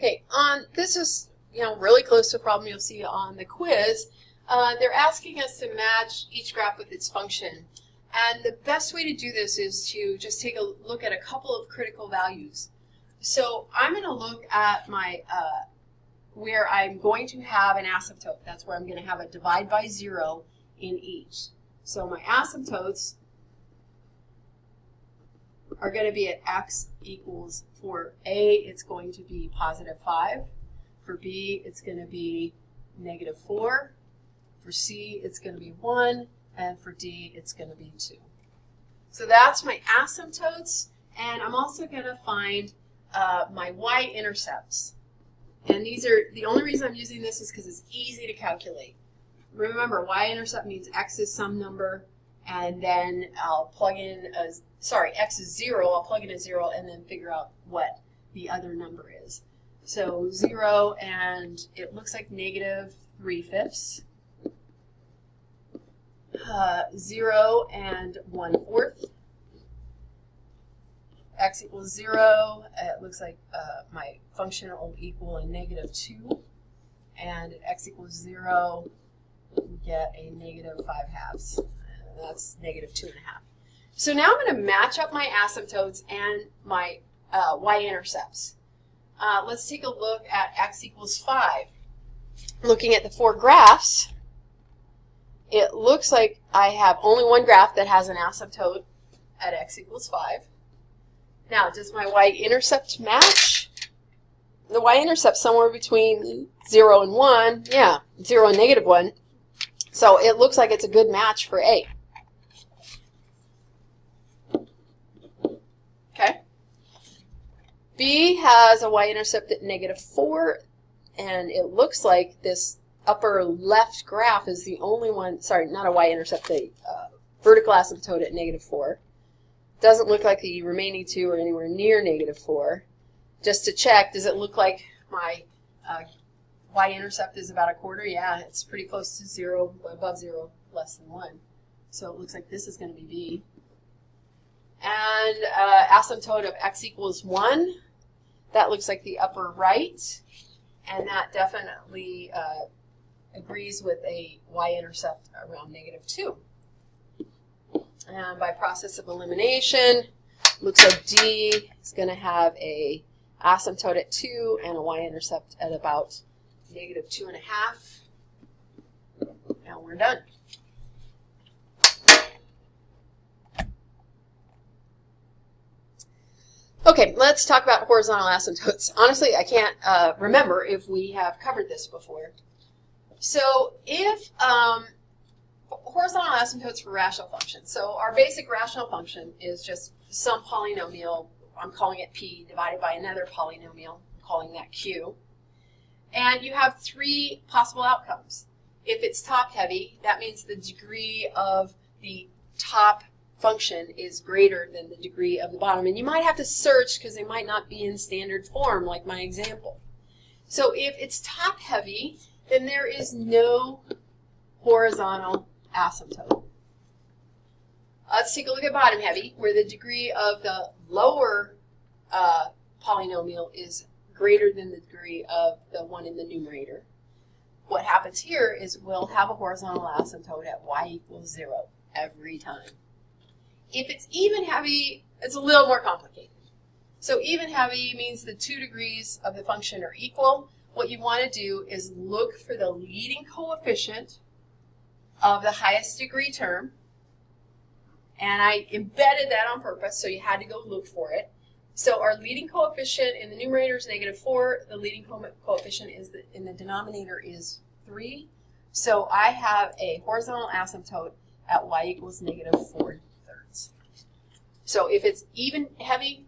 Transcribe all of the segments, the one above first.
Okay, this is really close to a problem you'll see on the quiz. They're asking us to match each graph with its function. And the best way to do this is to just take a look at a couple of critical values. So I'm going to look at my where I'm going to have an asymptote. That's where I'm going to have a divide by 0 in each. So my asymptotes are going to be at x equals, for A, it's going to be positive 5. For B, it's going to be negative 4. For C, it's going to be 1. And for D, it's going to be 2. So that's my asymptotes. And I'm also going to find my y-intercepts. And these are, the only reason I'm using this is because it's easy to calculate. Remember, y-intercept means x is some number, and then I'll plug in a, x is 0, I'll plug in a 0 and then figure out what the other number is. So 0, and it looks like negative 3/5. 0 and 1/4. X equals 0. It looks like my function will equal a negative 2. And at x equals 0, we get a negative 5/2. And that's negative 2.5. So now I'm going to match up my asymptotes and my y-intercepts. Let's take a look at x equals 5. Looking at the 4 graphs, it looks like I have only one graph that has an asymptote at x equals 5. Now, does my y-intercept match? The y-intercept somewhere between 0 and 1. Yeah, 0 and negative 1. So it looks like it's a good match for A. Okay. B has a y-intercept at negative 4, and it looks like this upper left graph is the only one, sorry, not a y-intercept, a vertical asymptote at negative 4. Doesn't look like the remaining two are anywhere near negative 4. Just to check, does it look like my y-intercept is about 1/4? Yeah, it's pretty close to 0, above 0, less than 1. So it looks like this is going to be B. And asymptote of x equals 1, that looks like the upper right, and that definitely agrees with a y-intercept around negative 2. And by process of elimination, looks like D is going to have a asymptote at 2 and a y-intercept at about negative 2.5. Now we're done. Okay, let's talk about horizontal asymptotes. Honestly, I can't remember if we have covered this before. So if horizontal asymptotes for rational functions. So our basic rational function is just some polynomial, I'm calling it P, divided by another polynomial, I'm calling that Q. And you have 3 possible outcomes. If it's top-heavy, that means the degree of the top function is greater than the degree of the bottom. And you might have to search because they might not be in standard form, like my example. So if it's top-heavy, then there is no horizontal asymptote. Let's take a look at bottom heavy, where the degree of the lower polynomial is greater than the degree of the one in the numerator. What happens here is we'll have a horizontal asymptote at y equals 0 every time. If it's even heavy, it's a little more complicated. So even heavy means the 2 degrees of the function are equal. What you want to do is look for the leading coefficient of the highest degree term, and I embedded that on purpose, so you had to go look for it. So our leading coefficient in the numerator is negative 4. The leading coefficient in the denominator is 3. So I have a horizontal asymptote at y equals negative 4/3. So if it's even heavy,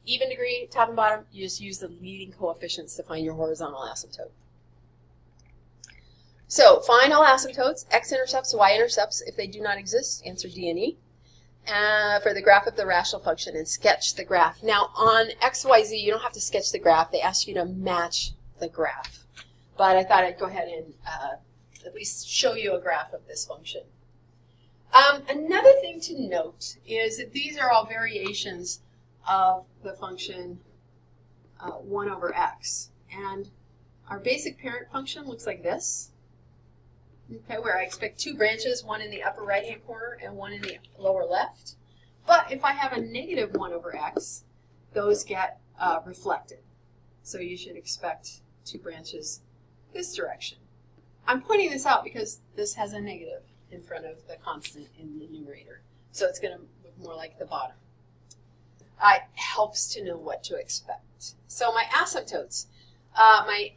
even degree, top and bottom, you just use the leading coefficients to find your horizontal asymptote. So find all asymptotes, x-intercepts, y-intercepts. If they do not exist, answer D and E. For the graph of the rational function, and sketch the graph. Now on x, y, z, you don't have to sketch the graph. They ask you to match the graph. But I thought I'd go ahead and at least show you a graph of this function. Another thing to note is that these are all variations of the function 1 over x. And our basic parent function looks like this. Okay, where I expect two branches, one in the upper right-hand corner and one in the lower left. But if I have a negative 1 over x, those get reflected. So you should expect two branches this direction. I'm pointing this out because this has a negative in front of the constant in the numerator. So it's going to look more like the bottom. It helps to know what to expect. So my asymptotes. My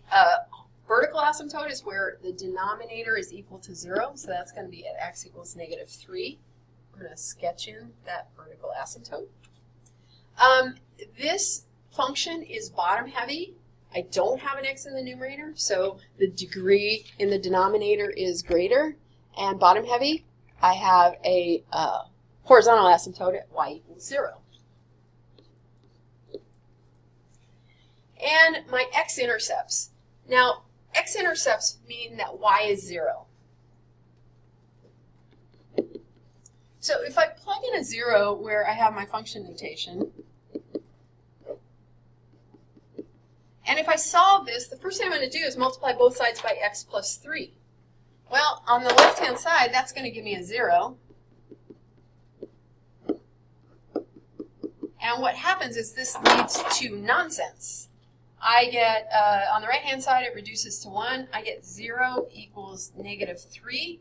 vertical asymptote is where the denominator is equal to 0. So that's going to be at x equals negative 3. I'm going to sketch in that vertical asymptote. This function is bottom heavy. I don't have an x in the numerator, so the degree in the denominator is greater. And bottom heavy, I have a horizontal asymptote at y equals 0. And my x-intercepts. Now, x-intercepts mean that y is 0. So if I plug in a 0 where I have my function notation, and if I solve this, the first thing I'm going to do is multiply both sides by x plus 3. Well, on the left-hand side, that's going to give me a 0. And what happens is this leads to nonsense. I get, on the right-hand side, it reduces to 1. I get 0 equals negative 3,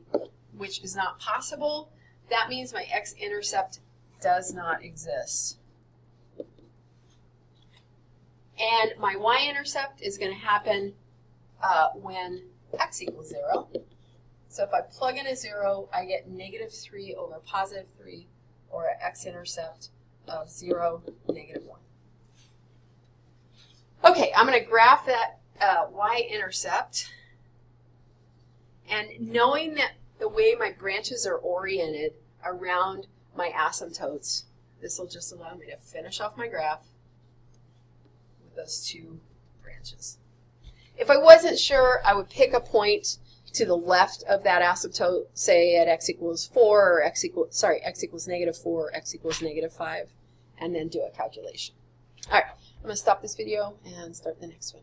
which is not possible. That means my x-intercept does not exist. And my y-intercept is going to happen when x equals 0. So if I plug in a 0, I get negative 3 over positive 3, or an x-intercept of 0, negative 1. Okay, I'm going to graph that y-intercept. And knowing that the way my branches are oriented around my asymptotes, this will just allow me to finish off my graph with those two branches. If I wasn't sure, I would pick a point to the left of that asymptote, say at x equals 4, or x equals negative 4, or x equals negative 5, and then do a calculation. All right, I'm going to stop this video and start the next one.